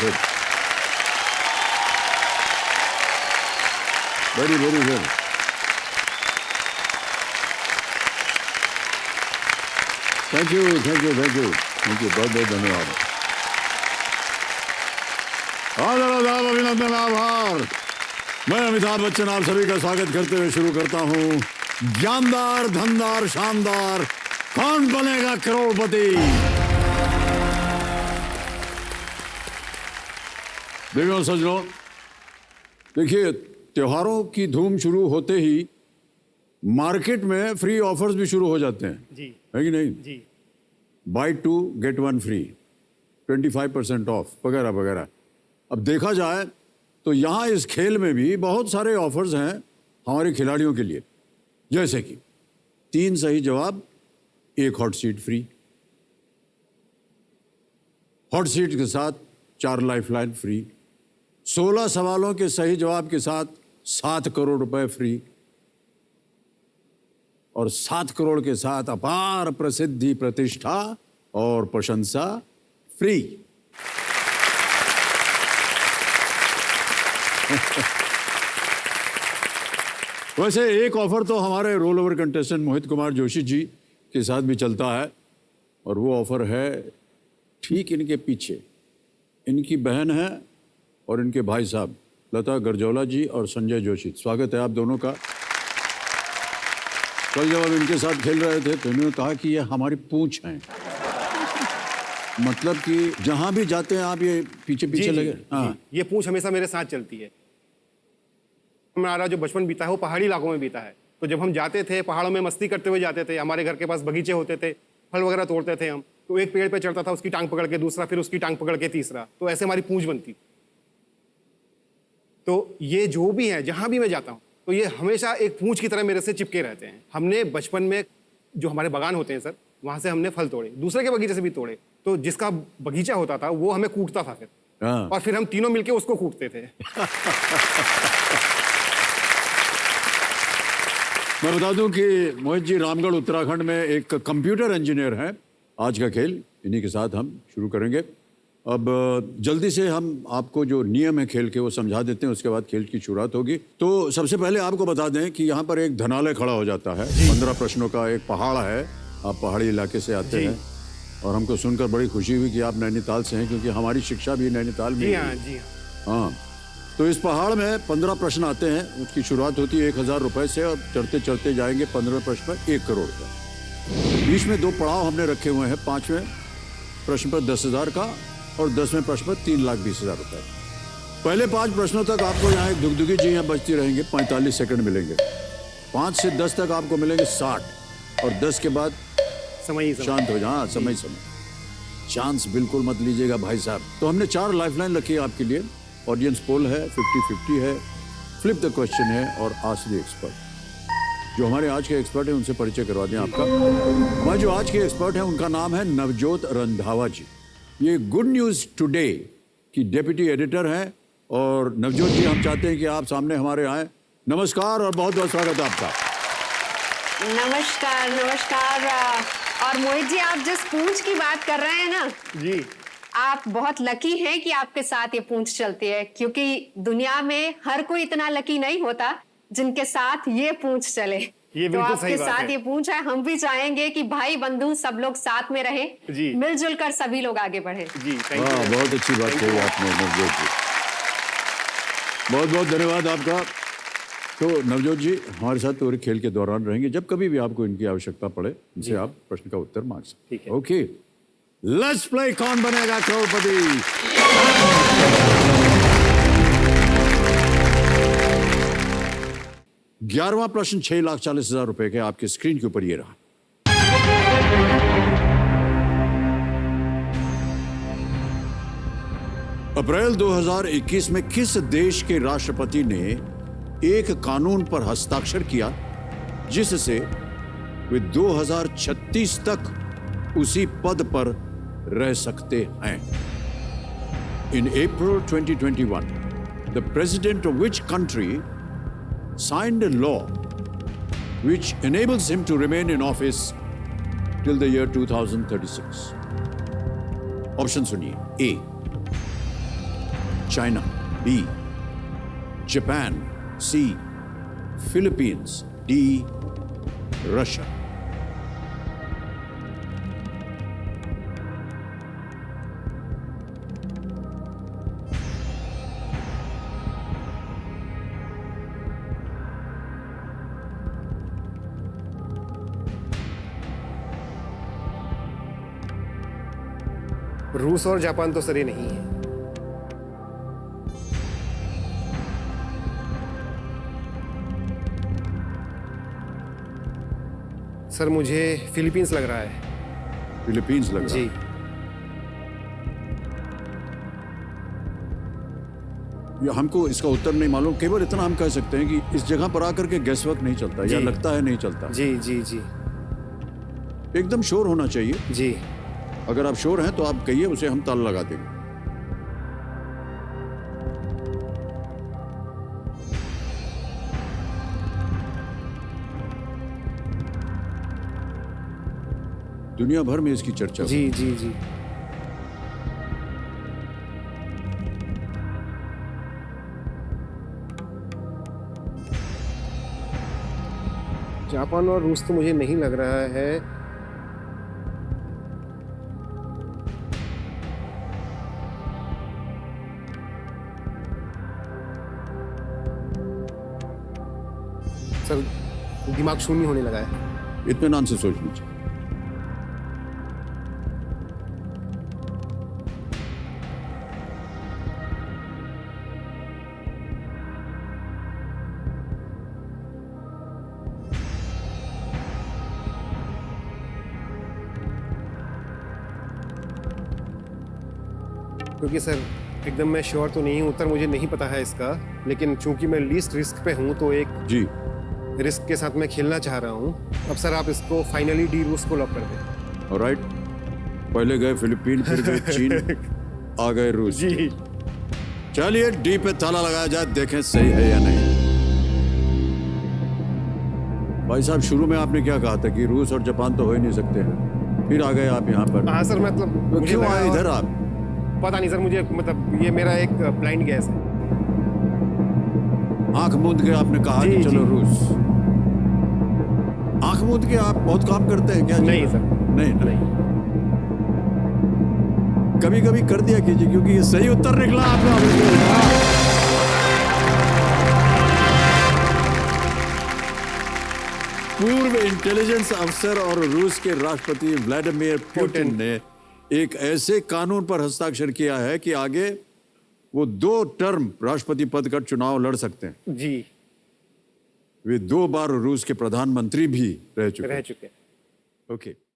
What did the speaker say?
Good, very very good. Thank you thank you thank you thank you, बहुत बहुत धन्यवाद। आदर अभिनंदन आभार। मैं अमिताभ बच्चन आप सभी का स्वागत करते हुए शुरू करता हूं ज्ञानदार धनदार शानदार कौन बनेगा करोड़पति। देखो सज्जनों, देखिए त्योहारों की धूम शुरू होते ही मार्केट में फ्री ऑफर्स भी शुरू हो जाते हैं जी, है कि नहीं जी। बाय 2 get 1 फ्री, 25% ऑफ वगैरह वगैरह। अब देखा जाए तो यहाँ इस खेल में भी बहुत सारे ऑफर्स हैं हमारे खिलाड़ियों के लिए, जैसे कि 3 सही जवाब 1 hot seat free, hot seat के साथ 4 लाइफलाइन फ्री, 16 सवालों के सही जवाब के साथ 7 करोड़ रुपए फ्री और 7 करोड़ के साथ अपार प्रसिद्धि प्रतिष्ठा और प्रशंसा फ्री। वैसे एक ऑफर तो हमारे roll over contestant Mohit Kumar Joshi ji के साथ भी चलता है और वो ऑफर है ठीक इनके पीछे। इनकी बहन है और इनके भाई साहब लता गरजौला जी और संजय जोशी, स्वागत है आप दोनों का। कल जब हम इनके साथ खेल रहे थे तो इन्होंने कहा कि ये हमारी पूंछ हैं, मतलब कि जहां भी जाते हैं आप ये पीछे पीछे लगे। हाँ, ये पूंछ हमेशा मेरे साथ चलती है। हमारा जो बचपन बीता है वो पहाड़ी इलाकों में बीता है, तो जब हम जाते थे पहाड़ों में मस्ती करते हुए जाते थे, हमारे घर के पास बगीचे होते थे, फल वगैरह तोड़ते थे हम, तो एक पेड़ पे चढ़ता था, उसकी टांग पकड़ के दूसरा, फिर उसकी टांग पकड़ के तीसरा, तो ऐसे हमारी पूंछ बनती। तो ये जो भी है जहां भी मैं जाता हूँ तो ये हमेशा एक पूंछ की तरह मेरे से चिपके रहते हैं। हमने बचपन में जो हमारे बागान होते हैं सर, वहां से हमने फल तोड़े, दूसरे के बगीचे से भी तोड़े, तो जिसका बगीचा होता था वो हमें कूटता था फिर, हाँ। और फिर हम तीनों मिलके उसको कूटते थे। मैं बता दूं कि मोहित जी रामगढ़ उत्तराखंड में एक कंप्यूटर इंजीनियर हैं। आज का खेल इन्हीं के साथ हम शुरू करेंगे। अब जल्दी से हम आपको जो नियम है खेल के वो समझा देते हैं, उसके बाद खेल की शुरुआत होगी। तो सबसे पहले आपको बता दें कि यहाँ पर एक धनालय खड़ा हो जाता है, 15 प्रश्नों का एक पहाड़ है। आप पहाड़ी इलाके से आते हैं और हमको सुनकर बड़ी खुशी हुई कि आप नैनीताल से हैं, क्योंकि हमारी शिक्षा भी नैनीताल में। जी हाँ, जी हाँ। तो इस पहाड़ में 15 प्रश्न आते हैं, उसकी शुरुआत होती है 1000 रुपए से और चढ़ते चढ़ते जाएंगे 15 प्रश्न पर 1 करोड़ का। बीच में 2 पड़ाव हमने रखे हुए हैं, 5वें प्रश्न पर 10,000 का और 10वें प्रश्न पर 3,20,000 रुपए। पहले 5 प्रश्नों तक आपको यहाँ एक दुगदुगी जी यहाँ बजती रहेंगे, 45 सेकंड मिलेंगे। 5 से 10 तक आपको मिलेंगे 60 और 10 के बाद समय शांत हो जाए। समय चांस बिल्कुल मत लीजिएगा भाई साहब। तो हमने 4 लाइफलाइन रखी है आपके लिए। ऑडियंस पोल है, 50-50 है, फ्लिप द क्वेश्चन है और आस्क द एक्सपर्ट। जो हमारे आज के एक्सपर्ट हैं उनसे परिचय करवा दें आपका। हमारे जो आज के एक्सपर्ट हैं उनका नाम है नवजोत रंधावा जी। ये गुड न्यूज टुडे की डेप्यूटी एडिटर हैं और नवजोत जी हम चाहते हैं कि आप सामने हमारे आए। नमस्कार और बहुत बहुत स्वागत है आपका। नमस्कार नमस्कार। और मोहित जी, आप जिस पूंछ की बात कर रहे हैं ना जी, आप बहुत लकी हैं कि आपके साथ ये पूंछ चलती है, क्योंकि दुनिया में हर कोई इतना लकी नहीं होता जिनके साथ ये पूंछ चले। ये तो बिल्कुल आपके सही बात साथ है। ये पूंछ है। हम भी चाहेंगे कि भाई बंधु सब लोग साथ में रहें, जी। मिलजुल कर सभी लोग आगे बढ़े। जी, थैंक हाँ, यू। बहुत अच्छी बात कही आपने नवजोत जी, बहुत बहुत धन्यवाद आपका। तो नवजोत जी हमारे साथ पूरे खेल के दौरान रहेंगे, जब कभी भी आपको इनकी आवश्यकता पड़े इनसे आप प्रश्न का उत्तर मांग सकते ठीक है। ओके, लेट्स प्ले कौन बनेगा करोड़पति। 11वां प्रश्न 6,40,000 रुपए के आपके स्क्रीन के ऊपर ये रहा। अप्रैल 2021 में किस देश के राष्ट्रपति ने एक कानून पर हस्ताक्षर किया जिससे वे 2036 तक उसी पद पर रह सकते हैं? In April 2021, the president of which country signed a law which enables him to remain in office till the year 2036? Option सुनिए। A. China, B Japan, C Philippines, D Russia. रूस और जापान तो सर ये नहीं है। Sir मुझे Philippines लग रहा है। फिलीपींस लग रहा जी। है। या हमको इसका उत्तर नहीं मालूम, केवल इतना हम कह सकते हैं कि इस जगह पर आकर के गैस वर्क नहीं चलता, या जी। लगता है नहीं चलता। जी जी जी एकदम श्योर होना चाहिए। जी। अगर आप श्योर हैं तो आप कहिए, उसे हम ताला लगा देंगे। दुनिया भर में इसकी चर्चा जी जी जी। जापान और रूस तो मुझे नहीं लग रहा है। सर दिमाग शून्य होने लगा है। इत्मीनान से सोच लीजिए। क्योंकि सर एकदम मैं श्योर तो नहीं हूँ, उत्तर मुझे नहीं पता है इसका, लेकिन चूंकि मैं लीस्ट रिस्क पे हूँ तो एक जी, रिस्क के साथ मैं खेलना चाह रहा हूँ। अब सर आप इसको फाइनली डी रूस को लॉक कर दें। ऑलराइट। पहले गए फिलीपीन, फिर गए चीन, आ गए रूस। जी। चलिए डी पे ताला लगाया जाए, देखें सही है या नहीं। भाई साहब, शुरू में आपने क्या कहा था कि रूस और जापान तो हो ही नहीं सकते हैं, फिर आ गए आप यहाँ पर। हाँ सर, मतलब तो मुझे क्यों लगा आए और- इधर आप? पता नहीं सर, मुझे मतलब ये मेरा एक ब्लाइंड गैस है। आंख मूंद के आपने कहा जी, कि चलो जी। रूस। आंख मूंद के आप बहुत काम करते हैं क्या? नहीं सर। नहीं नहीं, कभी कभी कर दिया कीजिए, क्योंकि ये सही उत्तर निकला आपका। पूर्व इंटेलिजेंस अफसर और रूस के राष्ट्रपति व्लादिमीर पुतिन ने एक ऐसे कानून पर हस्ताक्षर किया है कि आगे वो 2 टर्म राष्ट्रपति पद का चुनाव लड़ सकते हैं। जी। वे 2 बार रूस के प्रधानमंत्री भी रह चुके रह हैं। चुके हैं। ओके।